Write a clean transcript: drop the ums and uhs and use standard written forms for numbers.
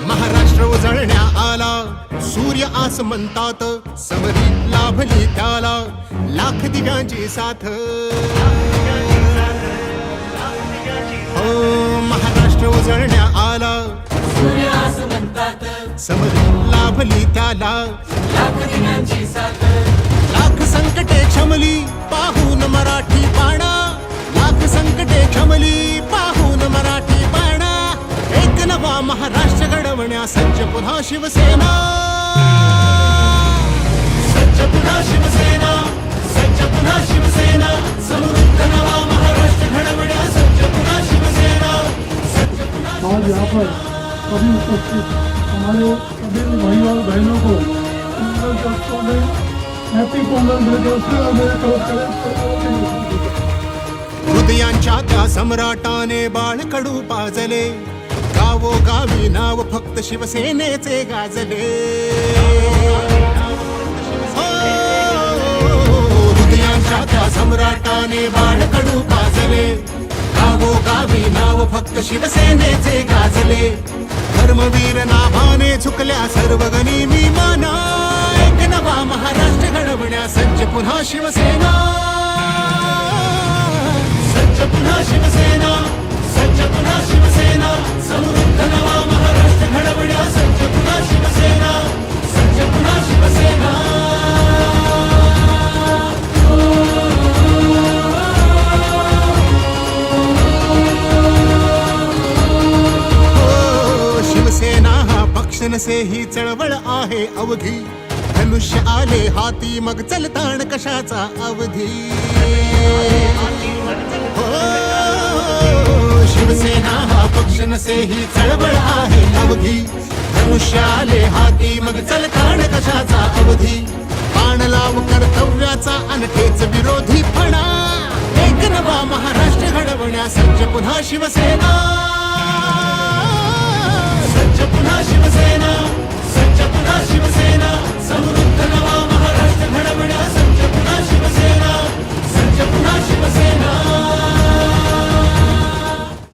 महाराष्ट्र उजळण्या आला, सूर्य आस म्हणतात, समरीत लाभली त्याला लाख दिव्यांची साथ. हो महाराष्ट्र उजळण्या आला, सूर्य आस म्हणतात, समरीत लाभली त्याला लाख दिव्यांची साथ. लाख संकटे क्षमली पाहून मराठी बाणा, लाख संकटे क्षमली पाहून मराठी बाणा. एक नवा महाराष्ट्र घडवण्या सज्ज पुन्हा शिवसेना, सज्ज पुन्हा शिवसेना, सज्ज पुन्हा शिवसेना. समृद्ध नवा महाराष्ट्र घडवण्या सज्ज पुन्हा शिवसेना, सज्ज पुन्हा. आज यहाँ पर सभी उपस्थित हमारे सभी भाई और बहनों को पोंगल दोस्तों ने हैप्पी पोंगल देते हुए मेरे तरफ से हृदयांच्या त्या सम्राटाने बाळ कडू पाजले, गावोगावी नाव फक्त शिवसेनेचे गाजले. हृदयांच्या त्या सम्राटाने बाळ कडू पाजले, गावोगावी नाव फक्त शिवसेनेचे गाजले. धर्मवीर नाभाने झुकल्या सर्व गनिमी माना, एक नवा महाराष्ट्र घडवण्या सज्ज पुन्हा शिवसेना, सज्ज पुन्हा शिवसेना, सज्ज पुन्हा शिवसेना. समृद्ध नवा महाराष्ट्र घडवण्या सज्ज पुन्हा शिवसेना, सज्ज पुन्हा शिवसेना. शिवसेना हा पक्ष नसे ही चळवळ आहे अवघी, धनुष्य आले हाती मग चलताण कशाचा अवधी. शिवसेना हा पक्ष नसे ही चळवळ आहे अवघी, धनुष्य आले हाती मग चलताण कशाचा अवधी. बाण लाव कर्तव्याचा अनखेच विरोधी फणा, एक नवा महाराष्ट्र घडवण्या सज्ज पुन्हा शिवसेना, सज्ज पुन्हा शिवसेना, सज्ज पुन्हा शिवसेना. समृद्ध